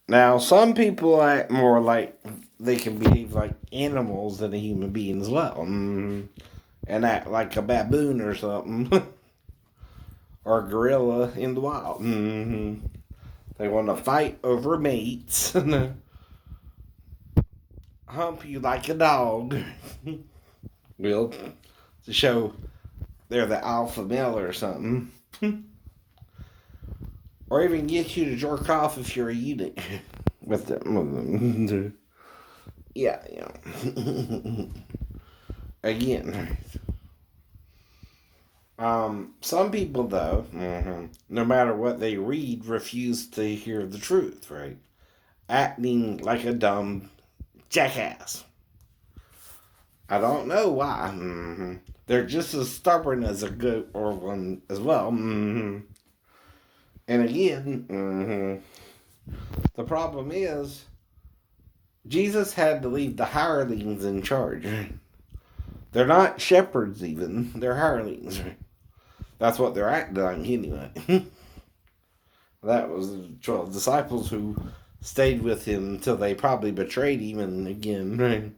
Now, some people act more like they can behave like animals than a human being as well. And act like a baboon or something. Or a gorilla in the wild. They want to fight over mates. Hump you like a dog. Well, to show they're the alpha male or something. Or even get you to jerk off if you're a eunuch with them. Yeah, Again, some people though, no matter what they read, refuse to hear the truth. Right, acting like a dumb jackass. I don't know why. They're just as stubborn as a goat or one as well. And again, the problem is Jesus had to leave the hirelings in charge. They're not shepherds, even. They're hirelings. That's what they're acting like, anyway. That was the 12 disciples who stayed with him until they probably betrayed him. And again,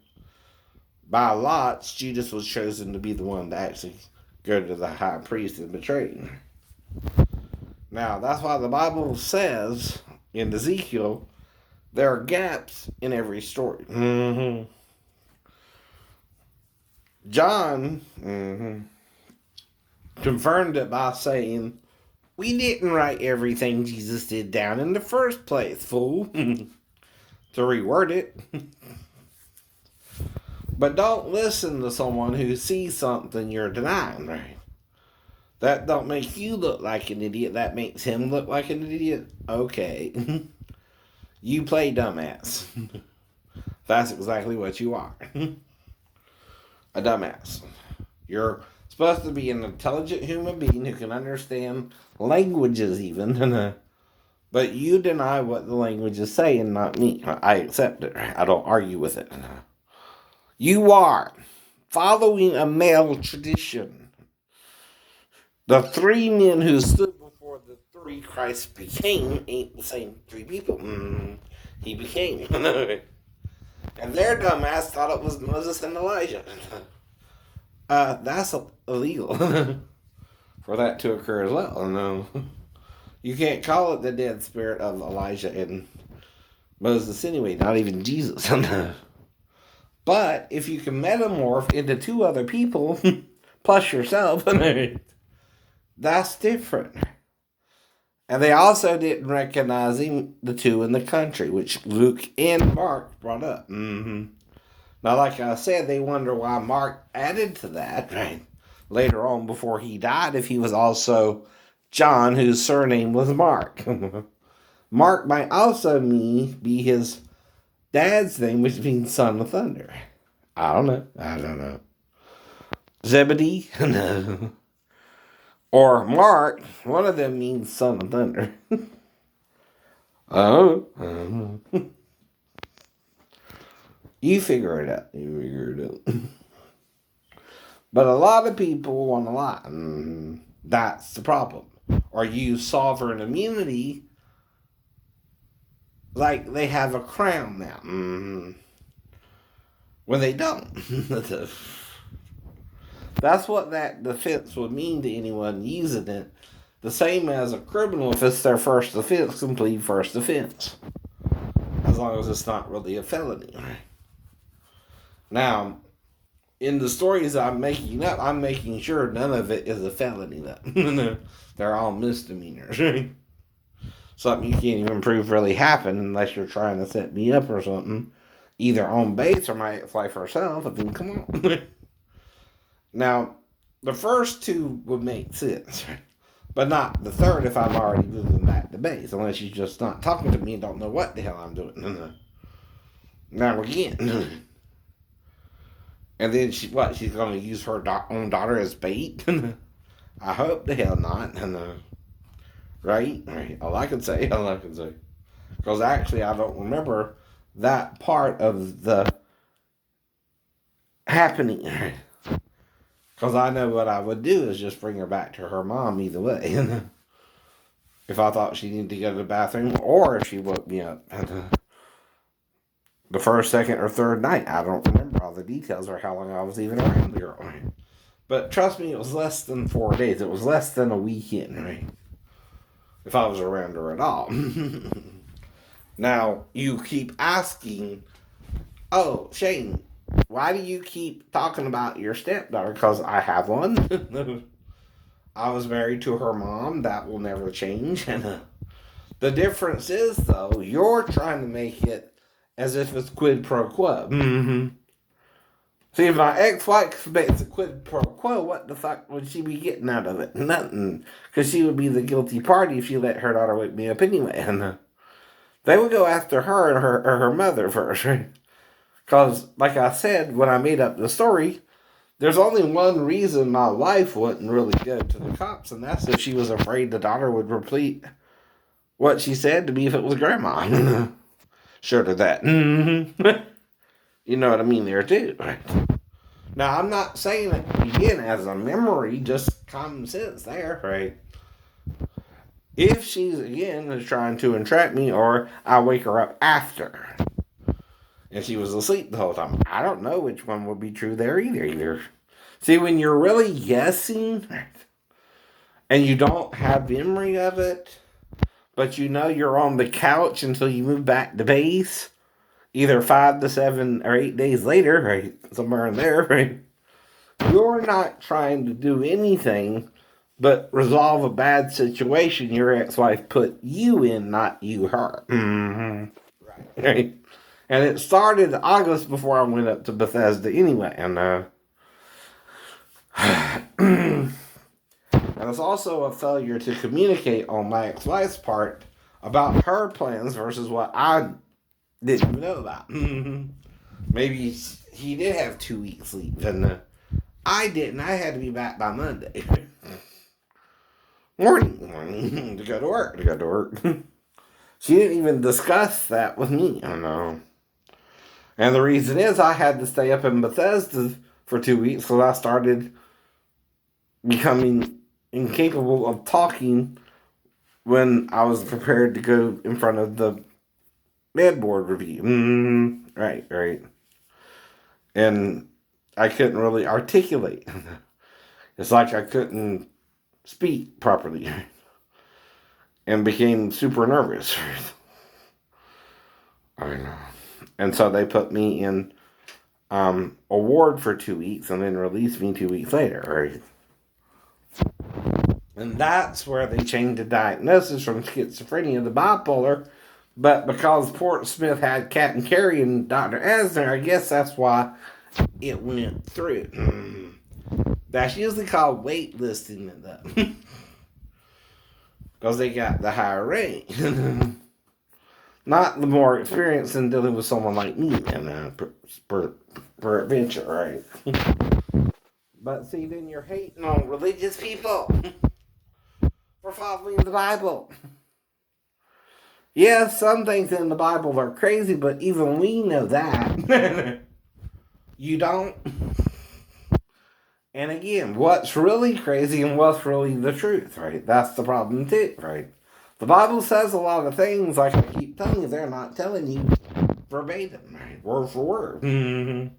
by lots, Judas was chosen to be the one to actually go to the high priest and betray him. Now, that's why the Bible says in Ezekiel there are gaps in every story. John confirmed it by saying, "We didn't write everything Jesus did down in the first place, fool." To reword it. But don't listen to someone who sees something you're denying, right? That don't make you look like an idiot. That makes him look like an idiot. Okay. You play dumbass. That's exactly what you are. A dumbass. You're supposed to be an intelligent human being who can understand languages even. But you deny what the languages say and not me. I accept it. I don't argue with it. You are following a male tradition. The three men who stood before the three Christ became ain't the same three people. He became. And their dumbass thought it was Moses and Elijah. That's illegal for that to occur as well. No, you can't call it the dead spirit of Elijah and Moses anyway, not even Jesus. But if you can metamorph into two other people plus yourself, that's different. And they also didn't recognize him, the two in the country, which Luke and Mark brought up. Now, like I said, they wonder why Mark added to that, right? Later on, before he died, if he was also John, whose surname was Mark. Mark might also be his dad's name, which means son of thunder. I don't know. Zebedee? No. Or Mark, one of them means son of thunder. Oh. You figure it out. But a lot of people want to lie. That's the problem. Or use sovereign immunity like they have a crown now. When they don't. That's what that defense would mean to anyone using it. The same as a criminal, if it's their first offense, can plead first offense. As long as it's not really a felony. Now, in the stories I'm making up, I'm making sure none of it is a felony. They're all misdemeanors. Something you can't even prove really happened unless you're trying to set me up or something. Either on base or might fly for herself. I mean, come on. Now, the first two would make sense, but not the third if I'm already moving back to base, unless you're just not talking to me and don't know what the hell I'm doing. Now again. And then she's going to use her own daughter as bait? I hope the hell not. Right? All I can say. Because actually, I don't remember that part of the happening. Because I know what I would do is just bring her back to her mom either way. if I thought she needed to go to the bathroom, or if she woke me up the first, second, or third night. I don't remember all the details or how long I was even around the girl. But trust me, it was less than 4 days. It was less than a weekend, right? If I was around her at all. Now, you keep asking, oh, Shane, why do you keep talking about your stepdaughter? Because I have one. I was married to her mom. That will never change. And the difference is, though, you're trying to make it as if it's quid pro quo. Mm-hmm. See, if my ex-wife makes a quid pro quo, what the fuck would she be getting out of it? Nothing. Because she would be the guilty party if she let her daughter wake me up anyway. And they would go after her and her mother first, right? Because, like I said, when I made up the story, there's only one reason my wife wouldn't really go to the cops, and that's if she was afraid the daughter would repeat what she said to me if it was grandma. Short of that. Mm-hmm. You know what I mean there, too, right? Now, I'm not saying it, again, as a memory, just common sense there, right? If she's, again, is trying to entrap me, or I wake her up after, and she was asleep the whole time, I don't know which one would be true there either. See, when you're really guessing, and you don't have memory of it, but you know you're on the couch until you move back to base, either 5 to 7 or 8 days later, right? Somewhere in there, right? You're not trying to do anything but resolve a bad situation your ex-wife put you in, not you her. Mm-hmm. Right. And it started August before I went up to Bethesda anyway. And and it's also a failure to communicate on my ex-wife's part about her plans versus what I didn't even know about. Maybe he did have 2 weeks leave, and I didn't. I had to be back by Monday. morning to go to work. She didn't even discuss that with me. I know. And the reason is I had to stay up in Bethesda for 2 weeks because I started becoming incapable of talking when I was prepared to go in front of the med board review. Right. And I couldn't really articulate. It's like I couldn't speak properly. And became super nervous. I know. And so they put me in a ward for 2 weeks and then released me 2 weeks later, right? And that's where they changed the diagnosis from schizophrenia to bipolar. But because Portsmouth had Captain Carey and Dr. Asner, I guess that's why it went through. That's usually called waitlisting it though. Because they got the higher rate. Not the more experience in dealing with someone like me and per adventure, right? But see, then you're hating on religious people for following the Bible. Yeah, some things in the Bible are crazy, but even we know that. You don't? And again, what's really crazy and what's really the truth, right? That's the problem too, right? The Bible says a lot of things, like I keep telling you, they're not telling you verbatim, right? Word for word. Mm-hmm.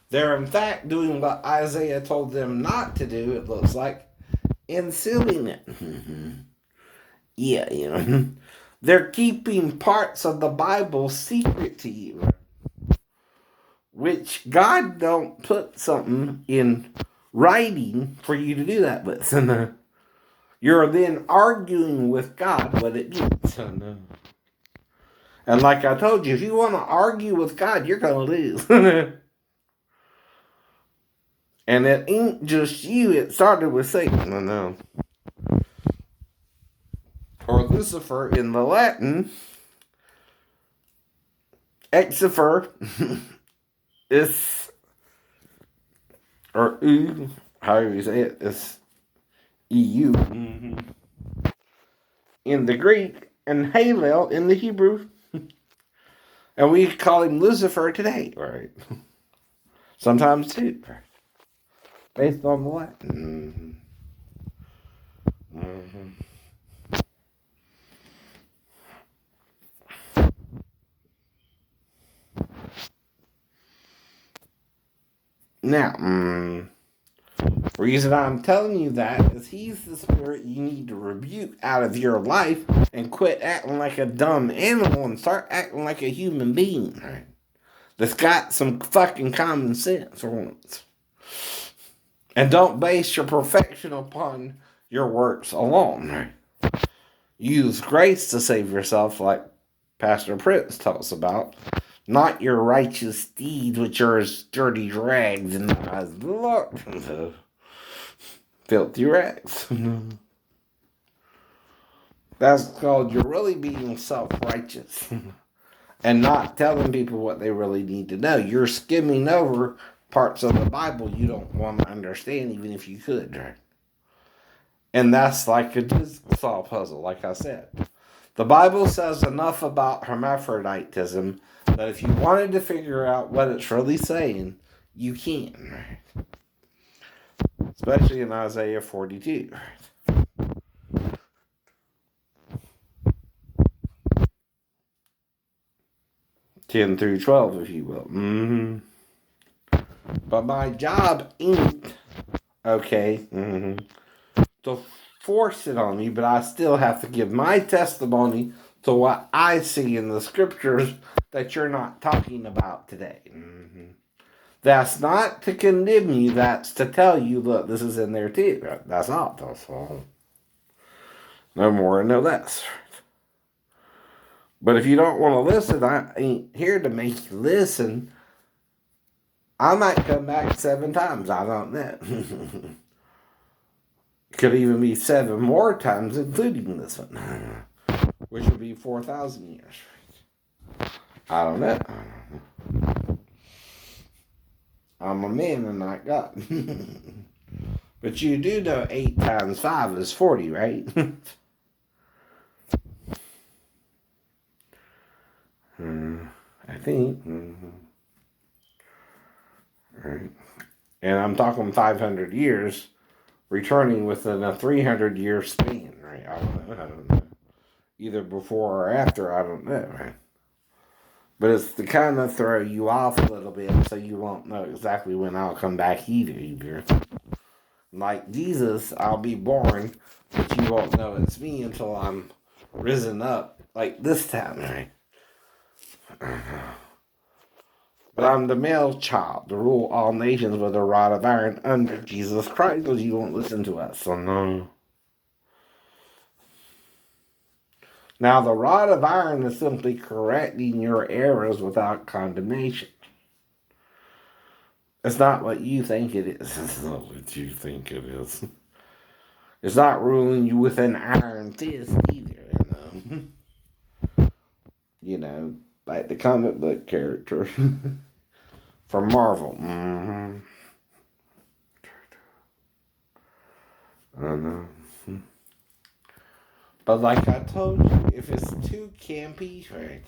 They're in fact doing what Isaiah told them not to do, it looks like, and sealing it. Mm-hmm. Yeah, you know. They're keeping parts of the Bible secret to you, right? Which God don't put something in writing for you to do that with. And you're then arguing with God what it means. And like I told you, if you want to argue with God, you're going to lose. And it ain't just you. It started with Satan. I know. Or Lucifer in the Latin. Exifer is, or U, however you say it, is EU. Mm-hmm. In the Greek, and Halel in the Hebrew. And we call him Lucifer today, right? Sometimes too, right? Based on the Latin. Mm-hmm. Now, reason I'm telling you that is he's the spirit you need to rebuke out of your life and quit acting like a dumb animal and start acting like a human being, right? That's got some fucking common sense for once. And don't base your perfection upon your works alone, right? Use grace to save yourself, like Pastor Prince talks about, not your righteous deeds, which are as dirty rags in the eyes of the Lord. Filthy rags. That's called you're really being self-righteous and not telling people what they really need to know. You're skimming over parts of the Bible you don't want to understand, even if you could, right? And that's like a jigsaw puzzle, like I said. The Bible says enough about hermaphroditism that if you wanted to figure out what it's really saying, you can, right? Especially in Isaiah 42, right? 10 through 12, if you will. But my job ain't, okay, to force it on you, but I still have to give my testimony to what I see in the scriptures that you're not talking about today. That's not to condemn you, that's to tell you, look, this is in there too. That's all. That's all. No more and no less. But if you don't want to listen, I ain't here to make you listen. I might come back 7 times. I don't know. Could even be 7 more times, including this one, which would be 4,000 years. I don't know. I'm a man and not God. But you do know 8 times 5 is 40, right? I think. Right. And I'm talking 500 years, returning within a 300-year span, right? I don't know. Either before or after, I don't know, right? But it's to kind of throw you off a little bit so you won't know exactly when I'll come back either. Like Jesus, I'll be born, but you won't know it's me until I'm risen up, like this time, right? But I'm the male child to rule all nations with a rod of iron under Jesus Christ, because you won't listen to us. So no. Now the rod of iron is simply correcting your errors without condemnation. It's not what you think it is. It's not what you think it is. It's not ruling you with an iron fist either, you know, like the comic book character from Marvel. I don't know. But like I told you, if it's too campy, right,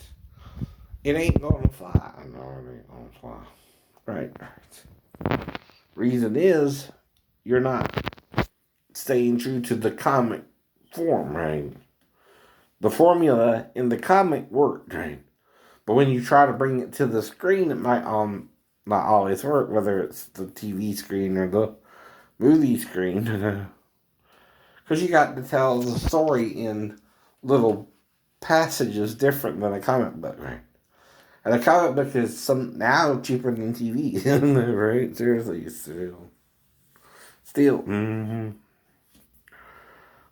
it ain't gonna fly. No, it ain't gonna fly. Right. Reason is, you're not staying true to the comic form, right? The formula in the comic worked, right? But when you try to bring it to the screen, it might not always work, whether it's the TV screen or the movie screen. Because you got to tell the story in little passages different than a comic book, right? And a comic book is now cheaper than TV, right? Seriously, still.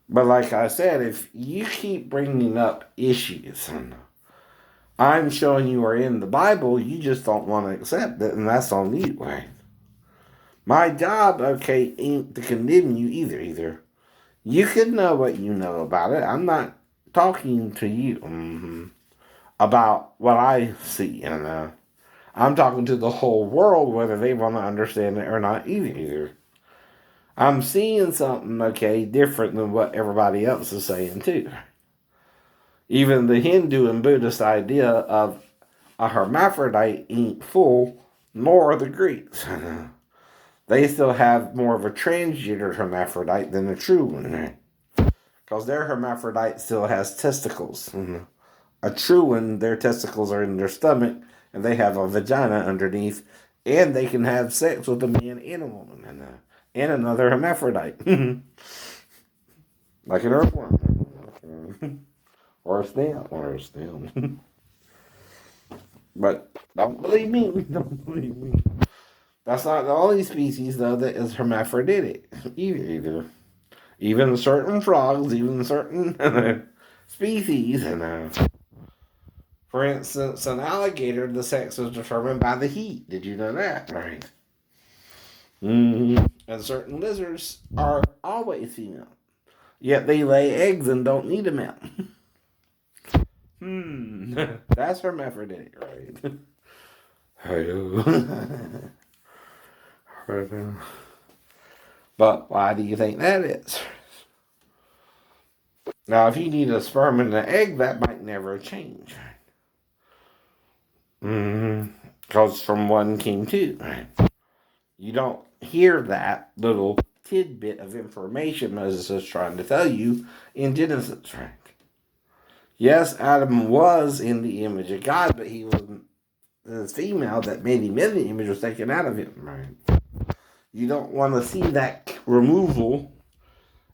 But like I said, if you keep bringing up issues, I'm showing you are in the Bible, you just don't want to accept it, and that's on you, right? My job, okay, ain't to condemn you either. You can know what you know about it. I'm not talking to you about what I see, I'm talking to the whole world, whether they want to understand it or not either. I'm seeing something, okay, different than what everybody else is saying too. Even the Hindu and Buddhist idea of a hermaphrodite ain't full, nor the Greeks. They still have more of a transgender hermaphrodite than a true one. Because their hermaphrodite still has testicles. A true one, their testicles are in their stomach, and they have a vagina underneath, And they can have sex with a man and a woman and another hermaphrodite. Like an earthworm. Or a snail. But don't believe me. Don't believe me. That's not the only species, though, that is hermaphroditic. Either. Even certain frogs, even certain species. For instance, an alligator, the sex is determined by the heat. Did you know that? Right. Mm-hmm. And certain lizards are always female. Yet they lay eggs and don't need a male. That's hermaphroditic, right? But why do you think that is? Now, if you need a sperm and an egg, that might never change. Because from one came two, right? You don't hear that little tidbit of information Moses is trying to tell you in Genesis, right? Yes, Adam was in the image of God, but he was this female that made him in the image was taken out of him, right? You don't want to see that removal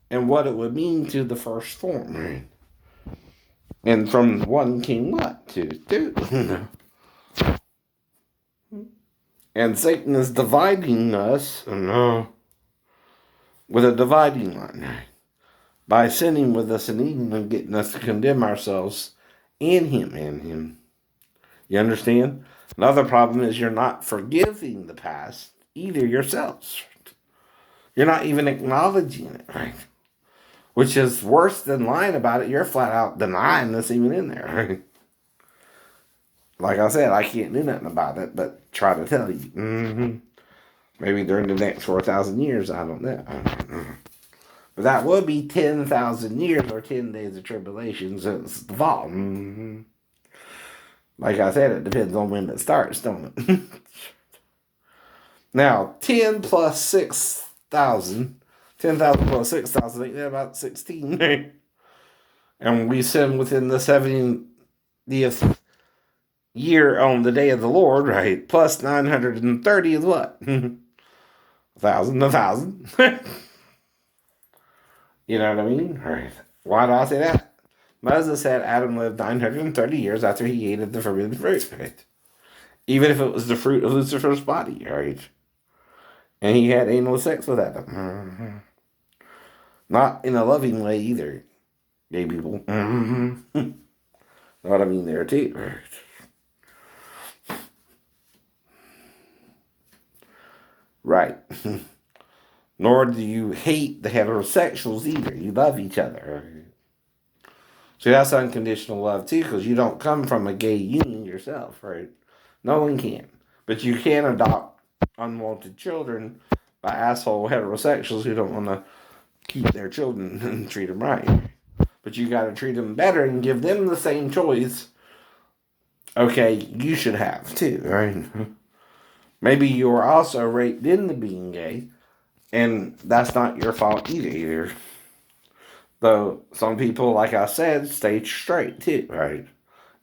and what it would mean to the first form, right? And from one came what? Two. And Satan is dividing us with a dividing line, right? By sinning with us in Eden and getting us to condemn ourselves and him. You understand? Another problem is you're not forgiving the past either yourselves. You're not even acknowledging it, right? Which is worse than lying about it. You're flat out denying this even in there, right? Like I said, I can't do nothing about it, but try to tell you. Maybe during the next 4,000 years, I don't know. But that would be 10,000 years or 10 days of tribulation since the fall. Like I said, it depends on when it starts, don't it? Now, 10 plus 6,000, 10,000 plus 6,000, ain't that about 16? And we sin within the 70th year on the day of the Lord, right? Plus 930 is what? 1,000. You know what I mean? All right. Why do I say that? Moses said Adam lived 930 years after he ate the forbidden fruit, right? Even if it was the fruit of Lucifer's body, right? And he had anal sex with Adam. Not in a loving way either, gay people. Know what I mean there too, right? Nor do you hate the heterosexuals either. You love each other. So that's unconditional love too, because you don't come from a gay union yourself, right? No one can. But you can adopt unwanted children by asshole heterosexuals who don't want to keep their children and treat them right. But you got to treat them better and give them the same choice. Okay, you should have too, right? Maybe you were also raped into being gay, and that's not your fault either. Though some people, like I said, stay straight too, right?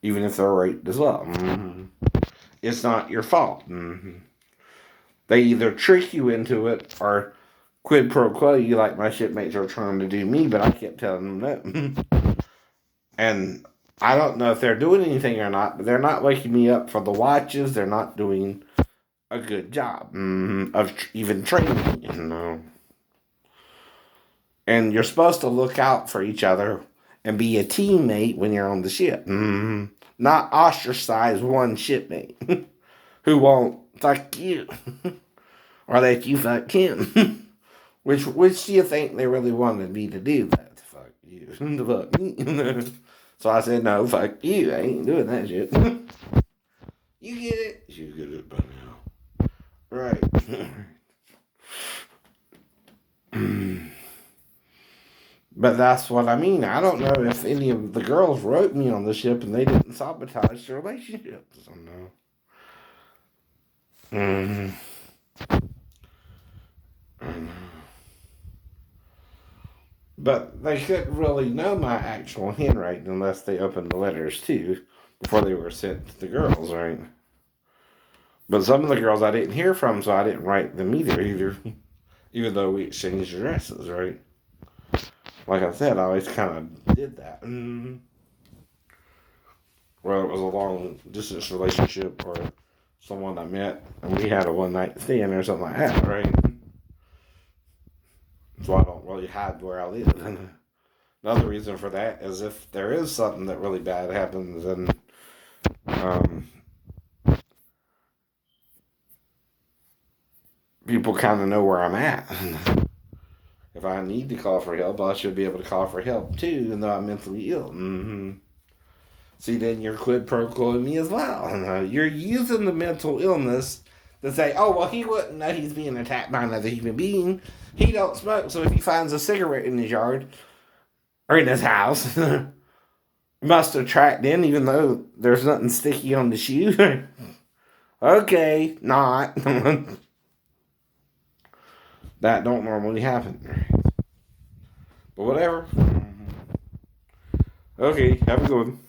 Even if they're raped as well. It's not your fault. They either trick you into it or quid pro quo you like my shipmates are trying to do me, but I kept telling them no. And I don't know if they're doing anything or not, but they're not waking me up for the watches. They're not doing a good job of even training me, And you're supposed to look out for each other and be a teammate when you're on the ship. Not ostracize one shipmate who won't fuck you or let you fuck him. Which do you think they really wanted me to do that? Fuck you. To fuck me. So I said, no, fuck you. I ain't doing that shit. You get it? You get it by now. Right. But that's what I mean. I don't know if any of the girls wrote me on the ship and they didn't sabotage the relationship. So no. But they couldn't really know my actual handwriting unless they opened the letters too before they were sent to the girls, right? But some of the girls I didn't hear from, so I didn't write them either. Even though we exchanged addresses, right? Like I said, I always kind of did that. Whether it was a long distance relationship or someone I met and we had a one night stand or something like that, right? So I don't really hide where I live. Another reason for that is if there is something that really bad happens, and people kind of know where I'm at. If I need to call for help, I should be able to call for help too, even though I'm mentally ill. See, then you're quid pro quoing me as well. You're using the mental illness to say, oh, well, he wouldn't know he's being attacked by another human being. He don't smoke, so if he finds a cigarette in his yard or in his house, must have tracked in, even though there's nothing sticky on the shoe. Okay, not. That don't normally happen. But whatever. Okay, have a good one.